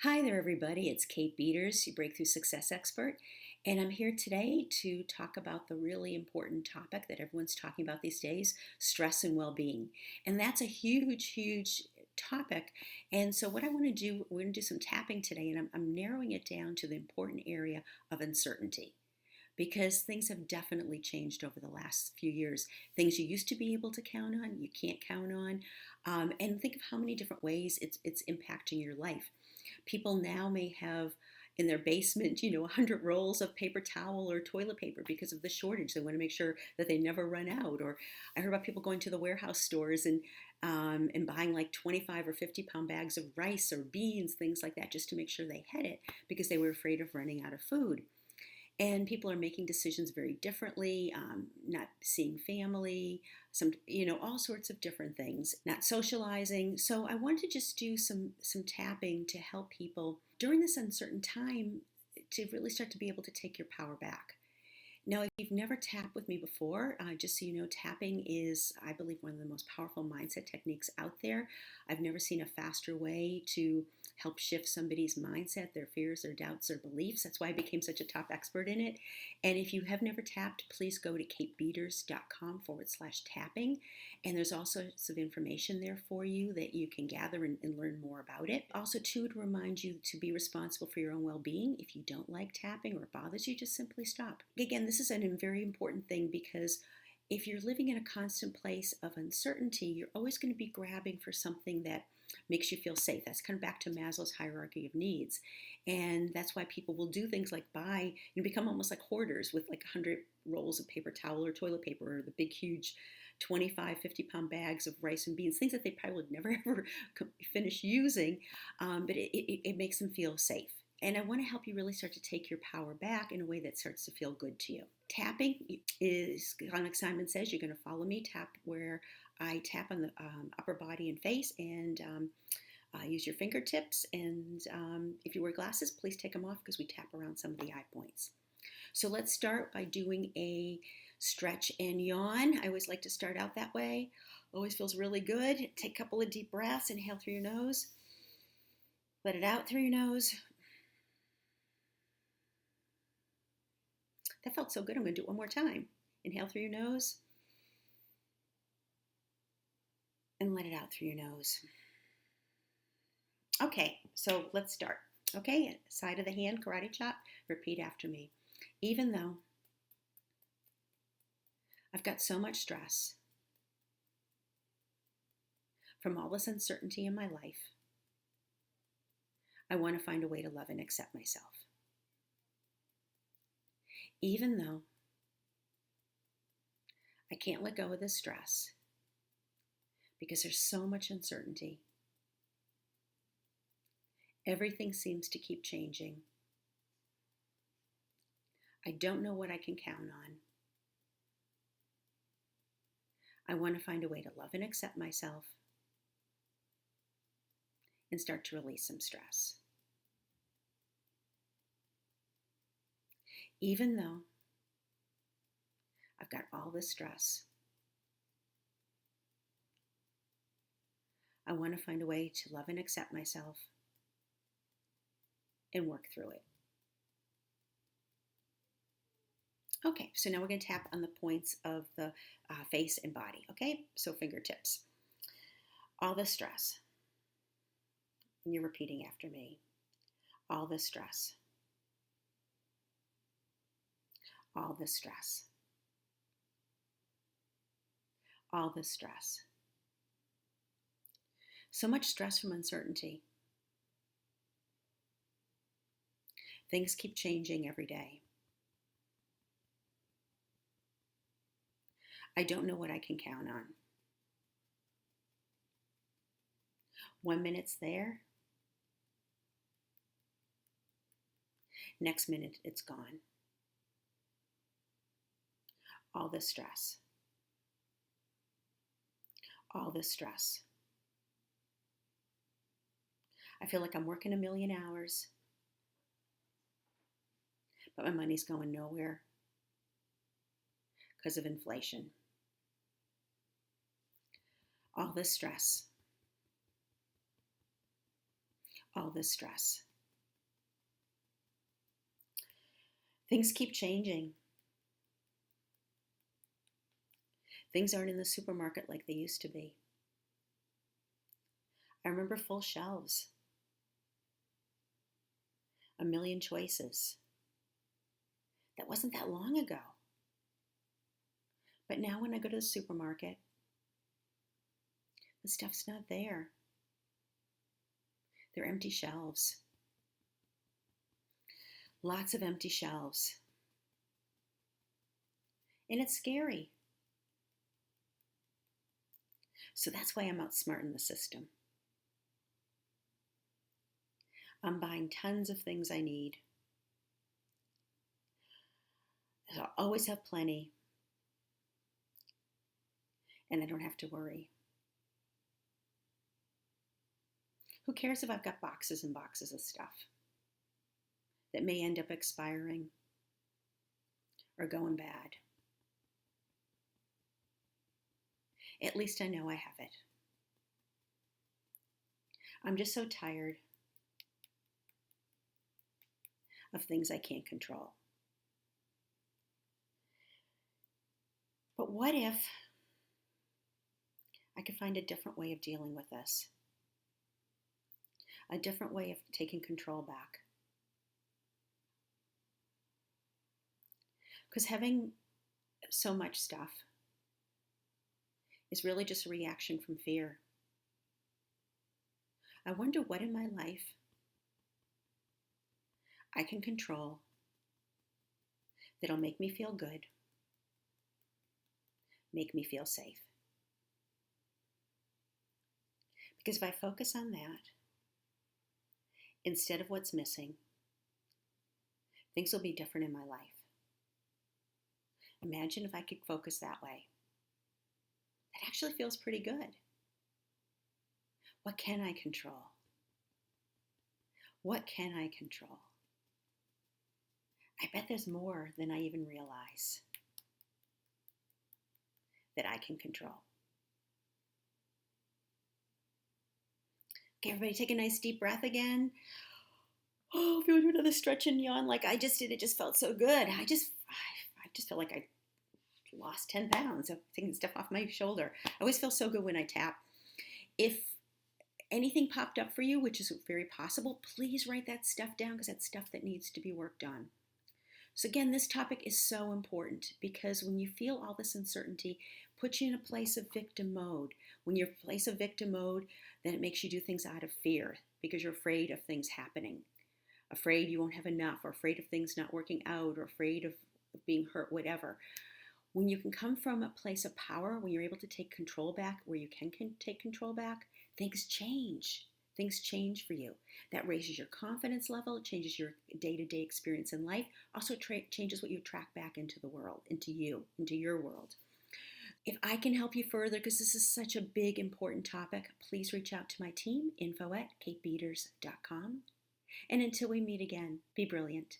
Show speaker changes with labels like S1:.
S1: Hi there, everybody. It's Kate Beaters, your breakthrough success expert, and I'm here today to talk about the really important topic that everyone's talking about these days, stress and well-being. And that's a huge, huge topic. And so what I want to do, we're going to do some tapping today, and I'm narrowing it down to the important area of uncertainty. Because things have definitely changed over the last few years. Things you used to be able to count on, you can't count on. And think of how many different ways it's impacting your life. People now may have in their basement, 100 rolls of paper towel or toilet paper because of the shortage. They want to make sure that they never run out. Or I heard about people going to the warehouse stores and buying like 25 or 50-pound bags of rice or beans, things like that, just to make sure they had it because they were afraid of running out of food. And people are making decisions very differently, not seeing family, all sorts of different things, not socializing. So I wanted to just do some tapping to help people during this uncertain time to really start to be able to take your power back. Now, if you've never tapped with me before, just so you know, tapping is, I believe, one of the most powerful mindset techniques out there. I've never seen a faster way to help shift somebody's mindset, their fears, their doubts, their beliefs. That's why I became such a top expert in it. And if you have never tapped, please go to katebeaters.com/tapping. And there's also some information there for you that you can gather and learn more about it. Also, too, to remind you to be responsible for your own well-being. If you don't like tapping or it bothers you, just simply stop. Again, this is a very important thing because if you're living in a constant place of uncertainty, you're always going to be grabbing for something that makes you feel safe. That's kind of back to Maslow's hierarchy of needs. And that's why people will do things like become almost like hoarders with like 100 rolls of paper towel or toilet paper or the big, huge 25, 50-pound bags of rice and beans, things that they probably would never ever finish using, but it makes them feel safe. And I want to help you really start to take your power back in a way that starts to feel good to you. Tapping is, like Simon says, you're going to follow me. Tap where I tap on the upper body and face, and use your fingertips. And if you wear glasses, please take them off because we tap around some of the eye points. So let's start by doing a stretch and yawn. I always like to start out that way. Always feels really good. Take a couple of deep breaths. Inhale through your nose. Let it out through your nose. That felt so good. I'm going to do it one more time. Inhale through your nose. And let it out through your nose. Okay, so let's start. Okay, side of the hand, karate chop. Repeat after me. Even though I've got so much stress from all this uncertainty in my life, I want to find a way to love and accept myself. Even though I can't let go of the stress because there's so much uncertainty. Everything seems to keep changing. I don't know what I can count on. I want to find a way to love and accept myself and start to release some stress. Even though I've got all this stress, I want to find a way to love and accept myself and work through it. Okay, so now we're going to tap on the points of the face and body, okay? So fingertips. All the stress. And you're repeating after me. All the stress. All the stress. All the stress. So much stress from uncertainty. Things keep changing every day. I don't know what I can count on. 1 minute's there. Next minute, it's gone. All the stress. All the stress. I feel like I'm working 1,000,000 hours, but my money's going nowhere because of inflation. All this stress. All this stress. Things keep changing. Things aren't in the supermarket like they used to be. I remember full shelves, a million choices. That wasn't that long ago. But now when I go to the supermarket, the stuff's not there. They're empty shelves. Lots of empty shelves. And it's scary. So that's why I'm outsmarting the system. I'm buying tons of things I need. I'll always have plenty. And I don't have to worry. Who cares if I've got boxes and boxes of stuff that may end up expiring or going bad? At least I know I have it. I'm just so tired of things I can't control. But what if I could find a different way of dealing with this? A different way of taking control back? Because having so much stuff is really just a reaction from fear. I wonder what in my life I can control that'll make me feel good, make me feel safe. Because if I focus on that, instead of what's missing, things will be different in my life. Imagine if I could focus that way. It actually feels pretty good. What can I control? What can I control? I bet there's more than I even realize that I can control. Okay, everybody take a nice deep breath again. Oh, if you do another stretch and yawn like I just did, it just felt so good. I just felt like I lost 10 pounds of taking stuff off my shoulder. I always feel so good when I tap. If anything popped up for you, which is very possible, please write that stuff down because that's stuff that needs to be worked on. So again, this topic is so important because when you feel all this uncertainty, it puts you in a place of victim mode. When you're in a place of victim mode, then it makes you do things out of fear because you're afraid of things happening, afraid you won't have enough, or afraid of things not working out, or afraid of being hurt, whatever. When you can come from a place of power, when you're able to take control back, where you can take control back, things change. Things change for you. That raises your confidence level, it changes your day-to-day experience in life, also changes what you attract back into the world, into you, into your world. If I can help you further, because this is such a big, important topic, please reach out to my team, info@katebeaters.com. And until we meet again, be brilliant.